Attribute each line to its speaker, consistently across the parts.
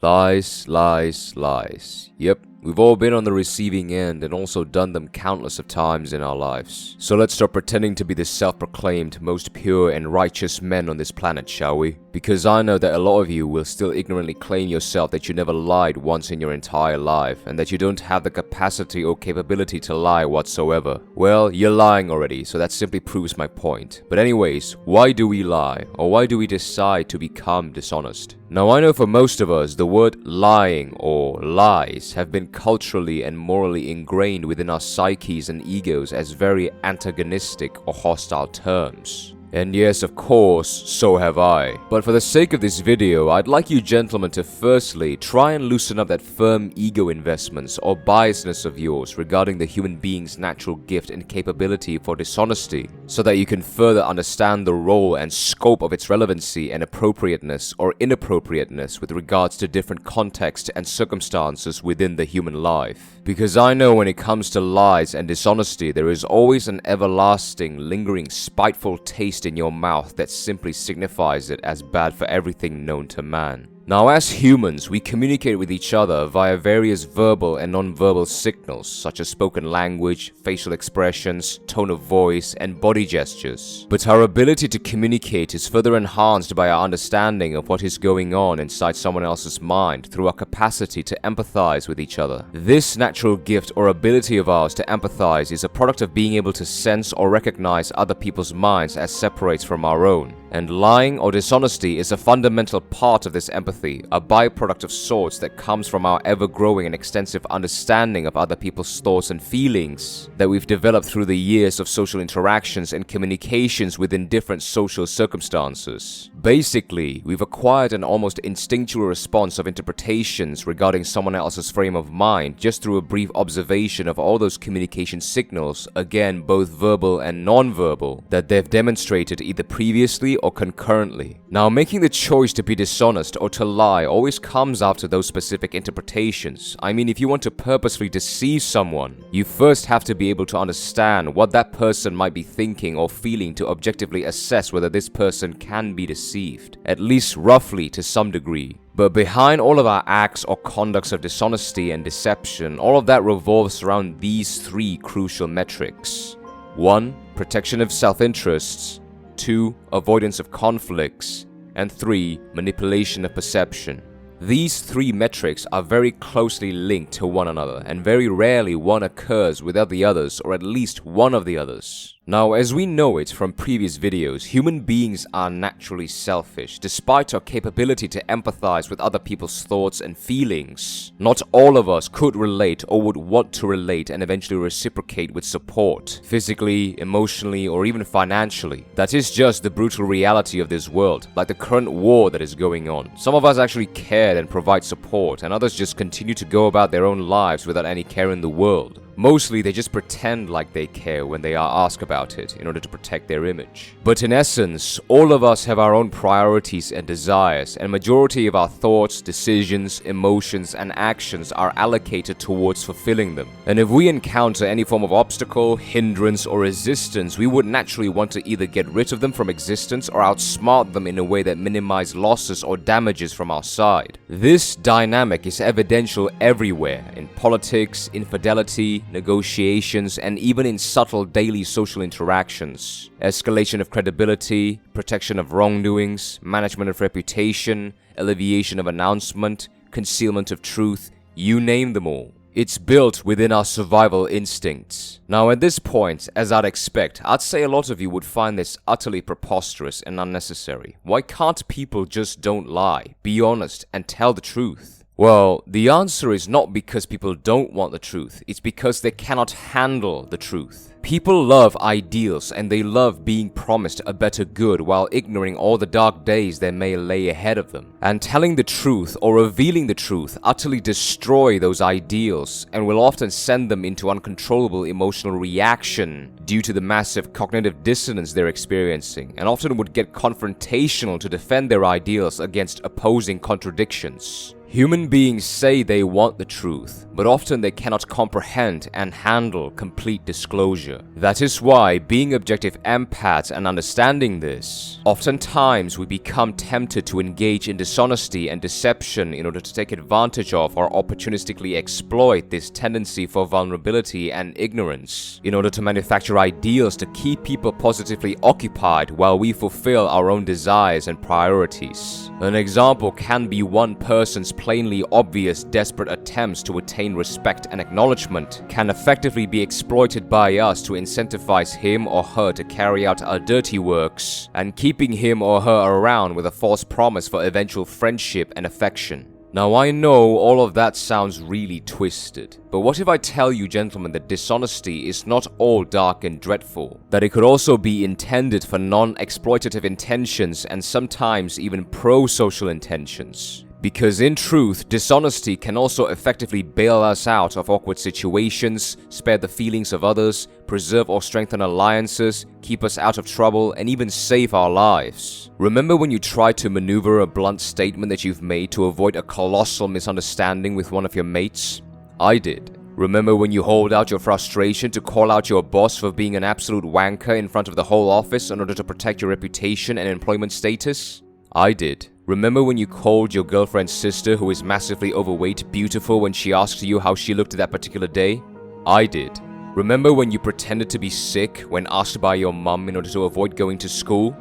Speaker 1: Lies, lies, lies. Yep, we've all been on the receiving end and also done them countless of times in our lives. So let's stop pretending to be the self-proclaimed most pure and righteous men on this planet, shall we? Because I know that a lot of you will still ignorantly claim yourself that you never lied once in your entire life and that you don't have the capacity or capability to lie whatsoever. Well, you're lying already, so that simply proves my point. But anyways, why do we lie? Or why do we decide to become dishonest? Now, I know for most of us, the word lying or lies have been culturally and morally ingrained within our psyches and egos as very antagonistic or hostile terms. And yes, of course, so have I. But for the sake of this video, I'd like you gentlemen to firstly try and loosen up that firm ego investments or biasness of yours regarding the human being's natural gift and capability for dishonesty, so that you can further understand the role and scope of its relevancy and appropriateness or inappropriateness with regards to different contexts and circumstances within the human life. Because I know when it comes to lies and dishonesty, there is always an everlasting, lingering, spiteful taste in your mouth that simply signifies it as bad for everything known to man. Now, as humans, we communicate with each other via various verbal and non-verbal signals such as spoken language, facial expressions, tone of voice, and body gestures. But our ability to communicate is further enhanced by our understanding of what is going on inside someone else's mind through our capacity to empathize with each other. This natural gift or ability of ours to empathize is a product of being able to sense or recognize other people's minds as separate from our own. And lying or dishonesty is a fundamental part of this empathy, a byproduct of sorts that comes from our ever-growing and extensive understanding of other people's thoughts and feelings that we've developed through the years of social interactions and communications within different social circumstances. Basically, we've acquired an almost instinctual response of interpretations regarding someone else's frame of mind just through a brief observation of all those communication signals, again both verbal and non-verbal, that they've demonstrated either previously or concurrently. Now, making the choice to be dishonest or to lie always comes after those specific interpretations. I mean, if you want to purposefully deceive someone, you first have to be able to understand what that person might be thinking or feeling to objectively assess whether this person can be deceived, at least roughly to some degree. But behind all of our acts or conducts of dishonesty and deception, all of that revolves around these three crucial metrics. 1. Protection of self-interests. 2. Avoidance of conflicts. And 3. Manipulation of perception. These three metrics are very closely linked to one another, and very rarely one occurs without the others, or at least one of the others. Now, as we know it from previous videos, human beings are naturally selfish, despite our capability to empathize with other people's thoughts and feelings. Not all of us could relate or would want to relate and eventually reciprocate with support, physically, emotionally, or even financially. That is just the brutal reality of this world, like the current war that is going on. Some of us actually care and provide support, and others just continue to go about their own lives without any care in the world. Mostly, they just pretend like they care when they are asked about it in order to protect their image. But in essence, all of us have our own priorities and desires, and majority of our thoughts, decisions, emotions, and actions are allocated towards fulfilling them. And if we encounter any form of obstacle, hindrance, or resistance, we would naturally want to either get rid of them from existence or outsmart them in a way that minimizes losses or damages from our side. This dynamic is evidential everywhere, in politics, infidelity, negotiations, and even in subtle daily social interactions. Escalation of credibility, protection of wrongdoings, management of reputation, alleviation of announcement, concealment of truth, you name them all. It's built within our survival instincts. Now, at this point, as I'd expect, I'd say a lot of you would find this utterly preposterous and unnecessary. Why can't people just don't lie, be honest, and tell the truth? Well, the answer is not because people don't want the truth, it's because they cannot handle the truth. People love ideals and they love being promised a better good while ignoring all the dark days that may lay ahead of them. And telling the truth or revealing the truth utterly destroy those ideals and will often send them into uncontrollable emotional reaction due to the massive cognitive dissonance they're experiencing, and often would get confrontational to defend their ideals against opposing contradictions. Human beings say they want the truth, but often they cannot comprehend and handle complete disclosure. nature. That is why, being objective empaths and understanding this, oftentimes we become tempted to engage in dishonesty and deception in order to take advantage of or opportunistically exploit this tendency for vulnerability and ignorance, in order to manufacture ideals to keep people positively occupied while we fulfill our own desires and priorities. An example can be one person's plainly obvious desperate attempts to attain respect and acknowledgement can effectively be exploited by us to incentivize him or her to carry out our dirty works, and keeping him or her around with a false promise for eventual friendship and affection. Now I know all of that sounds really twisted, but what if I tell you, gentlemen, that dishonesty is not all dark and dreadful, that it could also be intended for non-exploitative intentions and sometimes even pro-social intentions? Because in truth, dishonesty can also effectively bail us out of awkward situations, spare the feelings of others, preserve or strengthen alliances, keep us out of trouble, and even save our lives. Remember when you tried to maneuver a blunt statement that you've made to avoid a colossal misunderstanding with one of your mates? I did. Remember when you hauled out your frustration to call out your boss for being an absolute wanker in front of the whole office in order to protect your reputation and employment status? I did. Remember when you called your girlfriend's sister, who is massively overweight, beautiful when she asked you how she looked that particular day? I did. Remember when you pretended to be sick when asked by your mum in order to avoid going to school?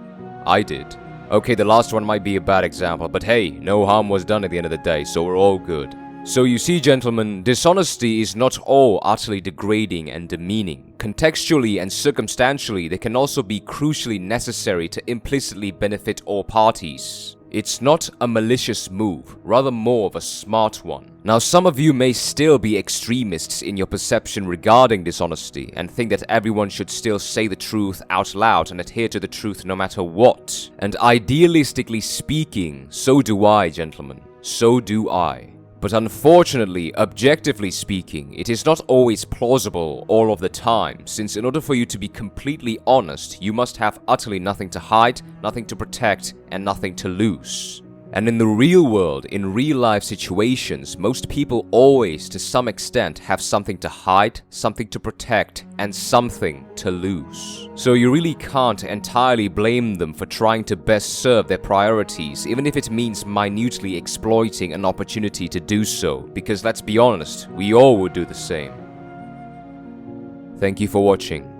Speaker 1: I did. Okay, the last one might be a bad example, but hey, no harm was done at the end of the day, so we're all good. So you see, gentlemen, dishonesty is not all utterly degrading and demeaning. Contextually and circumstantially, they can also be crucially necessary to implicitly benefit all parties. It's not a malicious move, rather more of a smart one. Now, some of you may still be extremists in your perception regarding dishonesty and think that everyone should still say the truth out loud and adhere to the truth no matter what. And idealistically speaking, so do I, gentlemen. So do I. But unfortunately, objectively speaking, it is not always plausible all of the time, since in order for you to be completely honest, you must have utterly nothing to hide, nothing to protect, and nothing to lose. And in the real world, in real-life situations, most people always, to some extent, have something to hide, something to protect, and something to lose. So you really can't entirely blame them for trying to best serve their priorities, even if it means minutely exploiting an opportunity to do so, because let's be honest, we all would do the same. Thank you for watching.